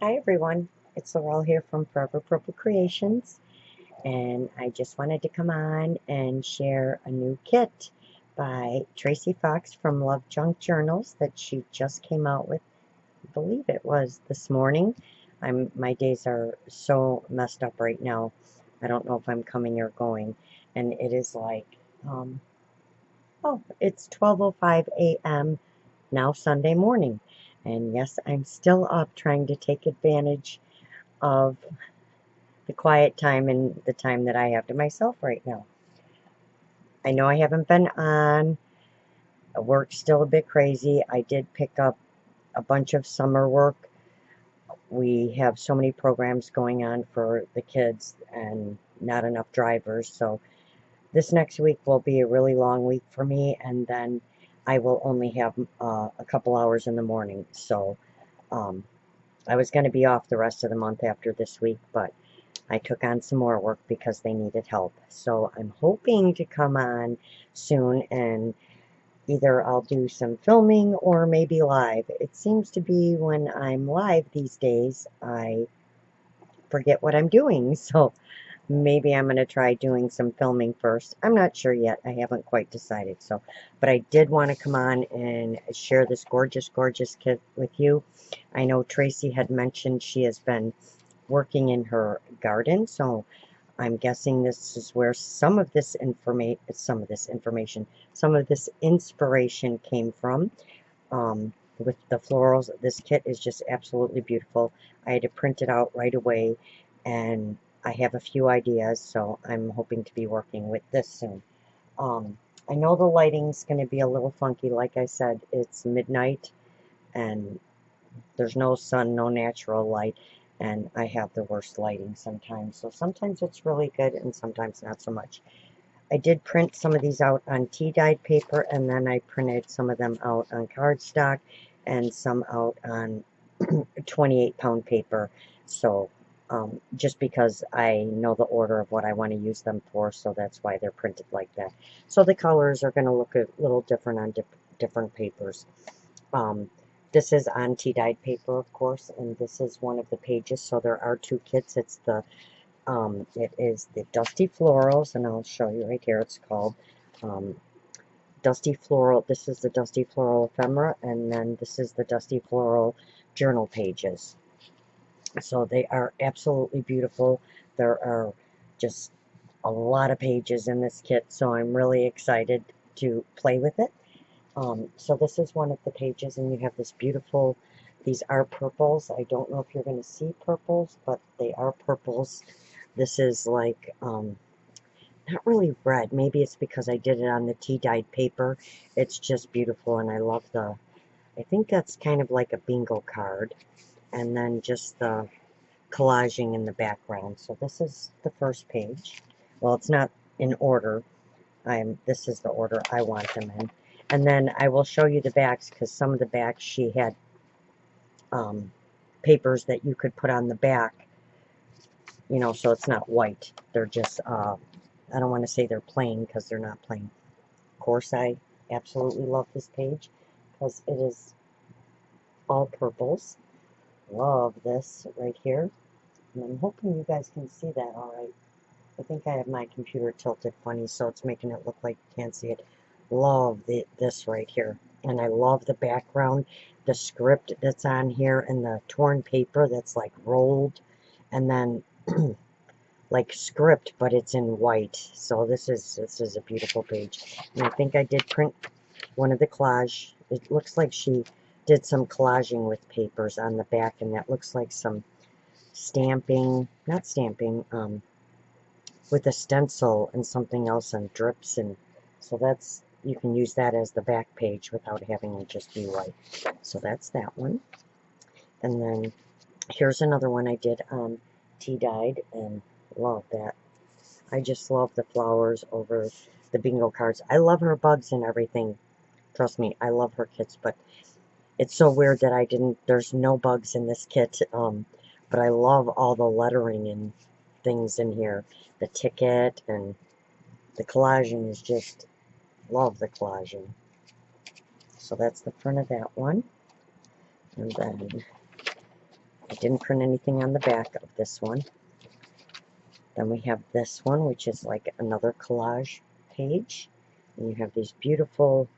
Hi everyone, it's Laurel here from Forever Purple Creations, and I just wanted to come on and share a new kit by Tracie Fox from LoveJunkJournals that she just came out with. I believe it was this morning. My days are so messed up right now. I don't know if I'm coming or going, and it is like it's 12:05 a.m. now Sunday morning, and yes, I'm still up trying to take advantage of the quiet time and the time that I have to myself right now. I know I haven't been on. Work's still a bit crazy. I did pick up a bunch of summer work. We have so many programs going on for the kids and not enough drivers. So this next week will be a really long week for me, and then I will only have a couple hours in the morning. So um, I was going to be off the rest of the month after this week, but I took on some more work because they needed help. So I'm hoping to come on soon and either I'll do some filming or maybe live. It seems to be when I'm live these days, I forget what I'm doing. So maybe I'm going to try doing some filming first. I'm not sure yet. I haven't quite decided. So, but I did want to come on and share this gorgeous, gorgeous kit with you. I know Tracie had mentioned she has been working in her garden, so I'm guessing this is where some of this inspiration came from. With the florals, this kit is just absolutely beautiful. I had to print it out right away, and I have a few ideas, so I'm hoping to be working with this soon. Um, I know the lighting's going to be a little funky. Like I said, it's midnight, and there's no sun, no natural light, and I have the worst lighting sometimes. So sometimes it's really good and sometimes not so much. I did print some of these out on tea-dyed paper, and then I printed some of them out on cardstock and some out on 28-pound paper. So just because I know the order of what I want to use them for, so that's why they're printed like that. So the colors are going to look a little different on different papers. Um, this is on tea-dyed paper, of course, and this is one of the pages. So there are two kits. It is the Dusty Florals, and I'll show you right here. It's called um, Dusty Floral. This is the Dusty Floral Ephemera, and then this is the Dusty Floral Journal pages. So they are absolutely beautiful. There are just a lot of pages in this kit, so I'm really excited to play with it. So this is one of the pages, and you have this beautiful, these are purples. I don't know if you're going to see purples, but they are purples. This is like, not really red. Maybe it's because I did it on the tea-dyed paper. It's just beautiful, and I love I think that's kind of like a bingo card. And then just the collaging in the background. So this is the first page. Well, it's not in order. This is the order I want them in. And then I will show you the backs because some of the backs she had um, papers that you could put on the back, so it's not white. They're just, I don't want to say they're plain because they're not plain. Of course, I absolutely love this page because it is all purples. Love this right here. And I'm hoping you guys can see that all right. I think I have my computer tilted funny, so it's making it look like you can't see it. Love this right here. And I love the background, the script that's on here, and the torn paper that's like rolled. And then like script, but it's in white. So this is a beautiful page. And I think I did print one of the collage. It looks like she did some collaging with papers on the back, and that looks like some stamping, not stamping, with a stencil and something else and drips, and so that's, you can use that as the back page without having it just be white. So that's that one. And then here's another one I did on tea dyed, and love that. I just love the flowers over the bingo cards. I love her bugs and everything. Trust me, I love her kits, but it's so weird that there's no bugs in this kit, but I love all the lettering and things in here. The ticket and the collaging is just, love the collaging. So that's the front of that one. And then I didn't print anything on the back of this one. Then we have this one, which is like another collage page. And you have these beautiful,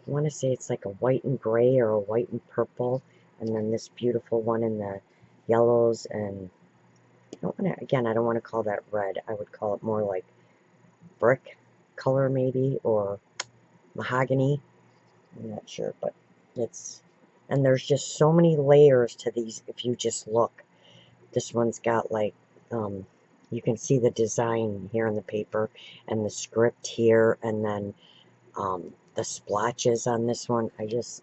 I want to say it's like a white and gray or a white and purple. And then this beautiful one in the yellows. And I don't want to, again, I don't want to call that red. I would call it more like brick color maybe, or mahogany. I'm not sure, but it's, and there's just so many layers to these if you just look. This one's got like, you can see the design here on the paper and the script here, and then the splotches on this one. I just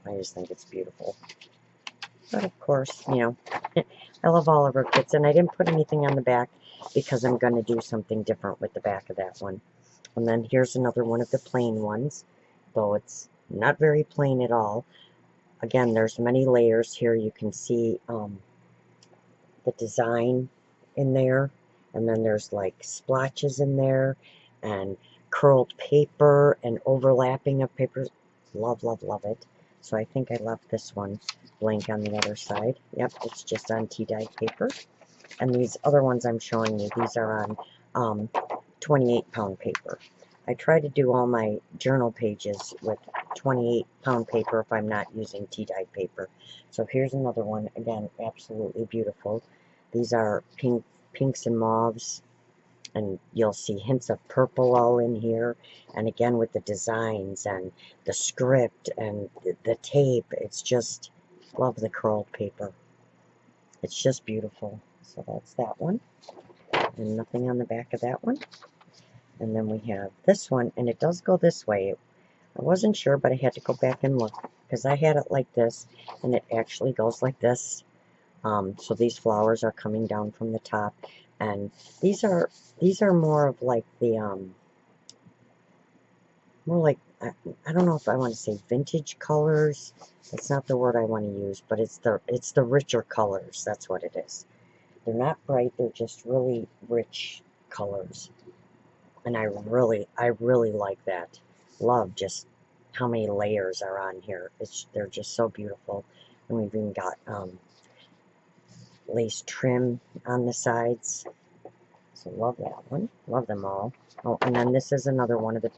think it's beautiful. But of course, you know, I love all of her kits, and I didn't put anything on the back because I'm going to do something different with the back of that one. And then here's another one of the plain ones, though it's not very plain at all. Again, there's many layers here. You can see the design in there, and then there's like splotches in there, and curled paper, and overlapping of papers. Love, love, love it. So I think I left this one blank on the other side. Yep, it's just on tea-dyed paper. And these other ones I'm showing you, these are on 28-pound paper. I try to do all my journal pages with 28-pound paper if I'm not using tea-dyed paper. So here's another one, again, absolutely beautiful. These are pinks and mauves, and you'll see hints of purple all in here. And again, with the designs and the script and the tape, it's just, love the curled paper. It's just beautiful. So that's that one. And nothing on the back of that one. And then we have this one, and it does go this way. I wasn't sure, but I had to go back and look, because I had it like this, and it actually goes like this. So these flowers are coming down from the top, and these are more of like the more like, I don't know if I want to say vintage colors. That's not the word I want to use, but it's the richer colors. That's what it is. They're not bright. They're just really rich colors. And I really like that. Love just how many layers are on here. They're just so beautiful. And we've even got lace trim on the sides. So love that one. Love them all. Oh, and then this is another one of the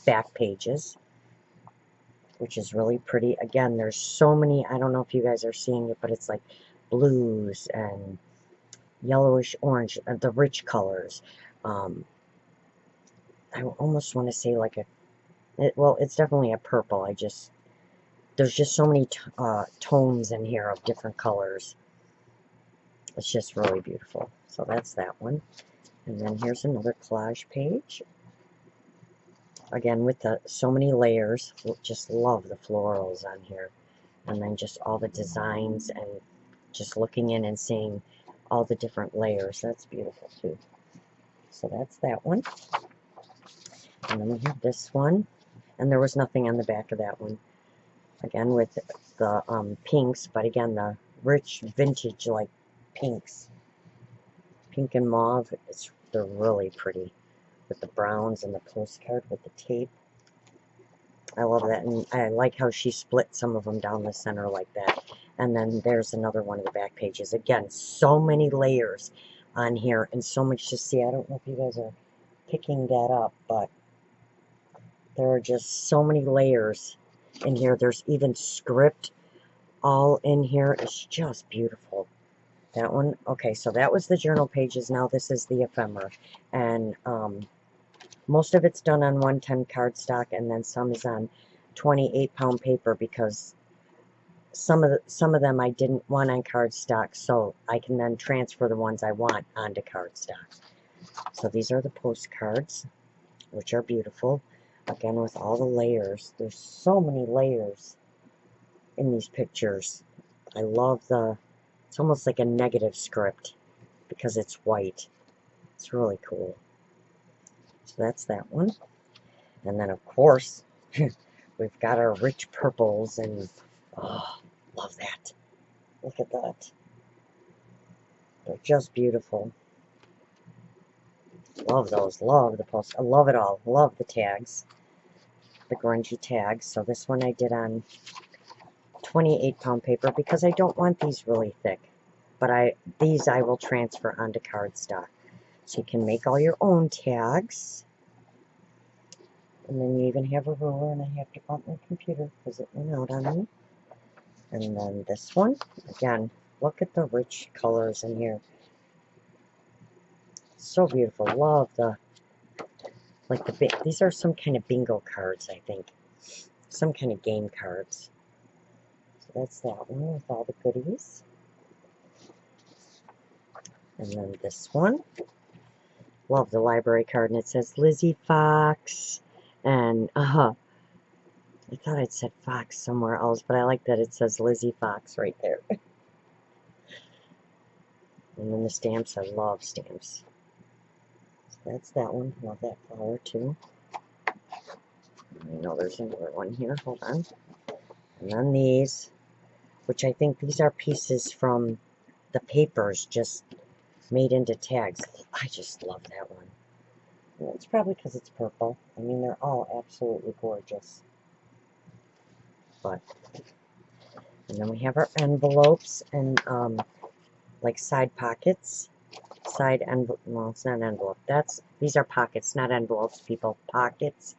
back pages, which is really pretty. Again, there's so many. I don't know if you guys are seeing it, but it's like blues and yellowish orange, the rich colors. I almost want to say like well, it's definitely a purple. There's just so many tones in here of different colors. It's just really beautiful. So that's that one. And then here's another collage page. Again, with so many layers. Just love the florals on here. And then just all the designs, and just looking in and seeing all the different layers. That's beautiful too. So that's that one. And then we have this one. And there was nothing on the back of that one. Again, with the pinks, but again, the rich vintage like pinks. Pink and mauve, they're really pretty. With the browns and the postcard with the tape. I love that, and I like how she split some of them down the center like that. And then there's another one of the back pages. Again, so many layers on here, and so much to see. I don't know if you guys are picking that up, but there are just so many layers in here. There's even script all in here. It's just beautiful. That one, okay, so that was the journal pages. Now this is the ephemera. And most of it's done on 110 cardstock, and then some is on 28-pound paper, because some of them I didn't want on cardstock, so I can then transfer the ones I want onto cardstock. So these are the postcards, which are beautiful. Again, with all the layers. There's so many layers in these pictures. I love it's almost like a negative script because it's white. It's really cool. So that's that one. And then, of course, we've got our rich purples, and oh, love that. Look at that. They're just beautiful. Love those. Love the post. I love it all. Love the tags. The grungy tags. So this one I did on 28-pound paper because I don't want these really thick. But these I will transfer onto cardstock. So you can make all your own tags. And then you even have a ruler, and I have to bump my computer because it went out on me. And then this one, again, look at the rich colors in here. So beautiful. Love the, like these are some kind of bingo cards, I think. Some kind of game cards. So that's that one with all the goodies. And then this one. Love the library card, and it says Lizzie Fox. And, I thought it said Fox somewhere else, but I like that it says Lizzie Fox right there. And then the stamps, I love stamps. So that's that one. Love that flower too. I know there's another one here. Hold on. And then these, which I think these are pieces from the papers just made into tags. I just love that one. And it's probably because it's purple. I mean, they're all absolutely gorgeous. But, and then we have our envelopes and like side pockets. Side envelope. Well, it's not an envelope. These are pockets, not envelopes, people. Pockets.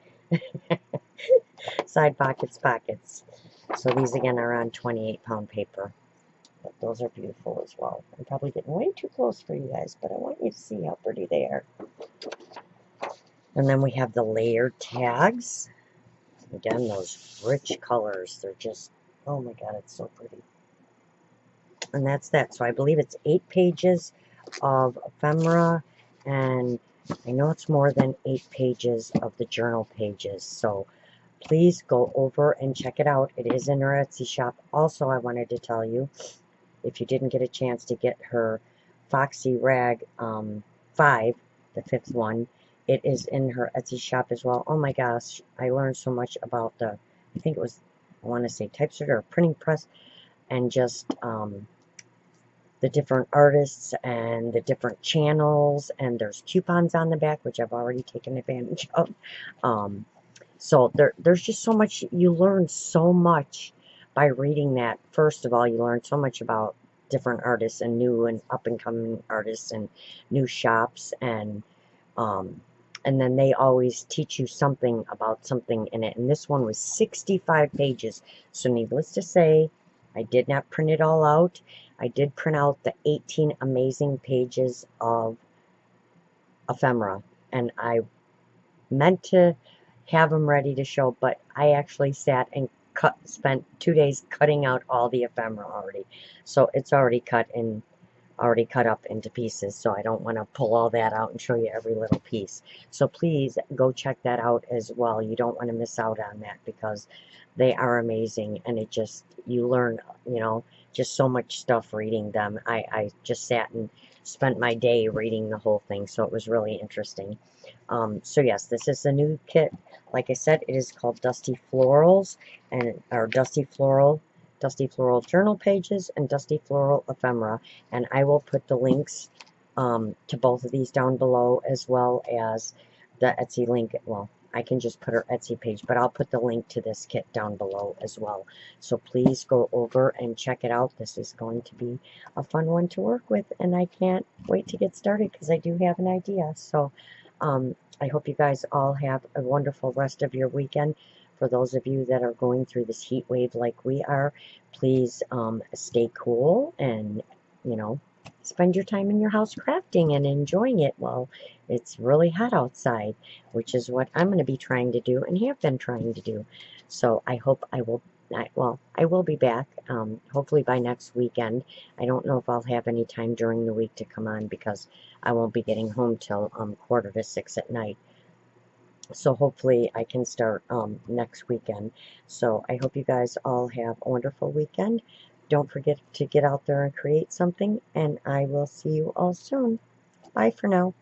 Side pockets, pockets. So these again are on 28-pound paper. But those are beautiful as well. I'm probably getting way too close for you guys, but I want you to see how pretty they are. And then we have the layered tags. Again, those rich colors. They're just, oh my god, it's so pretty. And that's that. So I believe it's 8 pages of ephemera, and I know it's more than 8 pages of the journal pages. So please go over and check it out. It is in her Etsy shop. Also, I wanted to tell you, if you didn't get a chance to get her Foxy Rag 5, the 5th one, it is in her Etsy shop as well. Oh my gosh, I learned so much about the, I think it was, I want to say typesetter or printing press, and just the different artists and the different channels, and there's coupons on the back, which I've already taken advantage of. So there's just so much, you learn so much by reading that. First of all, you learn so much about different artists and new and up-and-coming artists and new shops, and then they always teach you something about something in it. And this one was 65 pages. So needless to say, I did not print it all out. I did print out the 18 amazing pages of ephemera, and I meant to have them ready to show, but I actually sat and spent 2 days cutting out all the ephemera already. So it's already cut up into pieces, so I don't want to pull all that out and show you every little piece. So please go check that out as well. You don't want to miss out on that because they are amazing, and it just, you learn, you know, just so much stuff reading them. I just sat and spent my day reading the whole thing, so it was really interesting. So yes, this is the new kit. Like I said, it is called Dusty Florals, and or Dusty Floral journal pages and Dusty Floral ephemera, and I will put the links to both of these down below, as well as the Etsy link. Well, I can just put her Etsy page, but I'll put the link to this kit down below as well. So please go over and check it out. This is going to be a fun one to work with, and I can't wait to get started because I do have an idea. So I hope you guys all have a wonderful rest of your weekend. For those of you that are going through this heat wave like we are, please stay cool and, you know, spend your time in your house crafting and enjoying it while it's really hot outside, which is what I'm going to be trying to do and have been trying to do. So I hope I will, I will be back, hopefully by next weekend. I don't know if I'll have any time during the week to come on because I won't be getting home till 5:45 at night. So hopefully I can start next weekend. So I hope you guys all have a wonderful weekend. Don't forget to get out there and create something, and I will see you all soon. Bye for now.